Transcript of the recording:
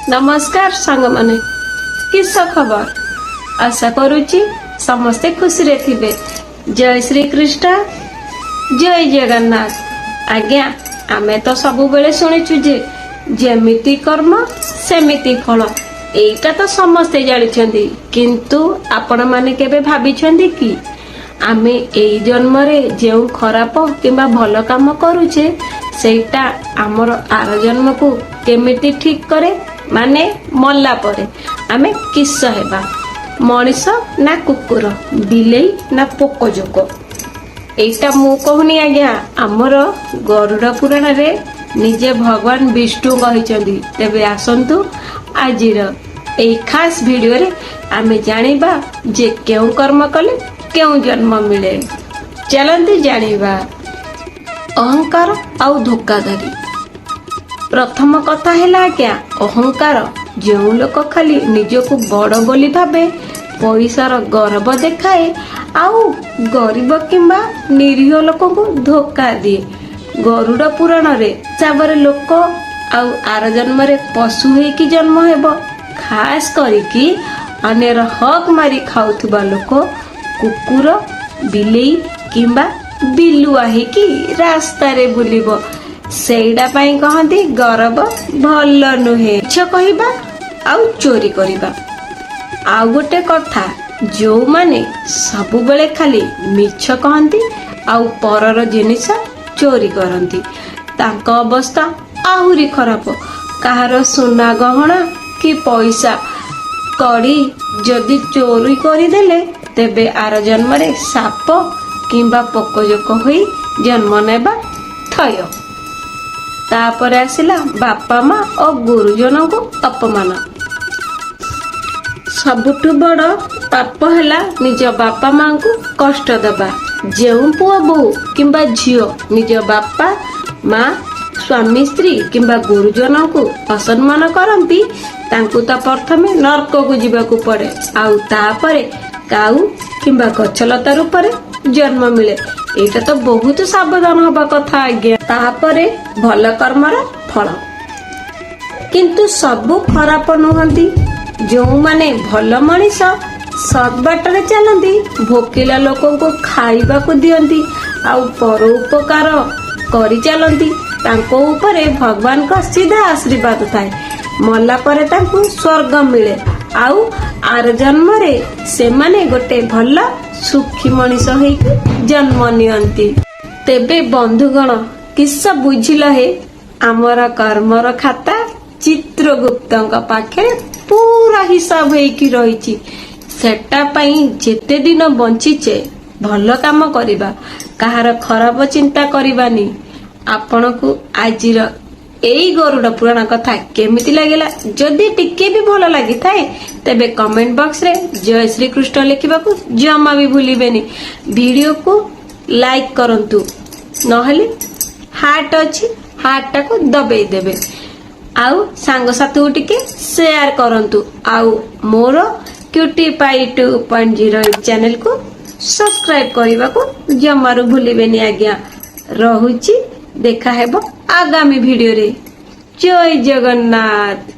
नमस्कार सांग माने किस खबर आशा करुची समस्ते खुशी रे थिबे। जय श्री कृष्ण जय जगन्नाथ। आज्ञा आमे तो सबु बेले सुनिचु जे जेमिति कर्म सेमिति फल एटा तो समस्ते जानिछंदी, किंतु आपण माने केबे भाबिछंदी कि आमे एई जन्म रे जेउ खराब किंबा भल काम करूचे सेटा आमर आर जन्म को केमिति ठीक करे, माने मल्ला परे आमे किस हेबा, मनीष ना कुकुर, बिलेई ना पोकजोक। एटा मु कहूनी आज्ञा, आमर गरुड़ पुराण रे निजे भगवान विष्णु कहिचंदी। तेबे आसंतु आजिर एई खास वीडियो रे आमे जानिबा जे केउ कर्म कले केउ जन्म मिले। चलंती जानिबा अहंकार आउ धोखाधड़ी। प्रथम कथा हैला क्या, अहंकार जो लोक खाली निजको बड़ बोली भाबे, पैसार गर्व देखाए आउ गरीब किंबा निरीह लोक को धोखा दिए। गरुड़ पुराण रे साबर लोक आउ आर जन्म रे पशु हेकी जन्म हेबो। खास करिकी अनेर हक मारी खाउथुबा लोक कुकुर बिलेई किंबा बिलुआ हेकी रास्ता रे बुलिबो। सेइडा पाई कहंती गर्व भल नुहे, मिछ कहिबा आउ चोरी करिबा। आउ गोटे कथा, जो माने सबु बेले खाली मिछ कहंती आउ परर जिनिस चोरी करंती तांको अवस्था आहुरी खराब। कहार सुना गहना कि पैसा कड़ी जदि चोरी करिदेले तेबे आर जन्म रे साप किंबा पोकजोक होई जन्म नेबा थय। तापरे आसिला बापा माँ और गुरुजन को अपमान। सबुठु बड़ पाप हैला निज बापा माँ को कष्ट देबा। जेउ पुआ बहु किंबा झियो निज बापा माँ स्वामी स्त्री किंबा गुरुजन को असम्मान करंती तांकु ता प्रथमे नरक को जीवाकू पड़े, आउ तापरे काऊ किंबा गछलता रूप में जन्म मिले। एटा तो बहुत सावधान हबा कथा आज्ञा। तापरे भल कर्मर फल, किंतु सबु खराब नुहंती। जो माने भल मनीष सत बाटरे चलती, भोकिला लोकों को खाइबा को दियंती आउ पर उपकार करी चलती, तांको ऊपरे भगवान का सीधा आशीर्वाद थाए। मल्ला परे तांको स्वर्ग मिले, आउ आर जन्म रे से माने गोटे भल सुखी मनीष होइकी जन्म नियंती। तेबे बंधुगण किस्सा बुझिल हे, आमर कर्मर खाता चित्रगुप्तଙ୍କ पाखे पूरा हिसाब हेकी रहिछि। सेटा पई जेते दिन बंचिचे भल काम करिबा, कहार खराब चिंता करिबानी। आपनकु आजिर एई गरुड़ पुराण कथा केमिति लागिला, जदि टिके भी भल लागि थाए तेबे कमेंट बॉक्स रे जय श्री कृष्ण लिखिबाकू जमा भी भूलिबेनी। वीडियो को लाइक करंतु, नहले हार्ट अछि हार्ट को दबेई देबे, आउ सांग साथु टिके शेयर करंतु, आउ मोर क्यूटी पाई 2.0 चैनल को सब्सक्राइब करबाकू जमारू भूलिबेनी आज्ञा। रहुची, देखा हेबो आगामी वीडियो रे। जय जगन्नाथ।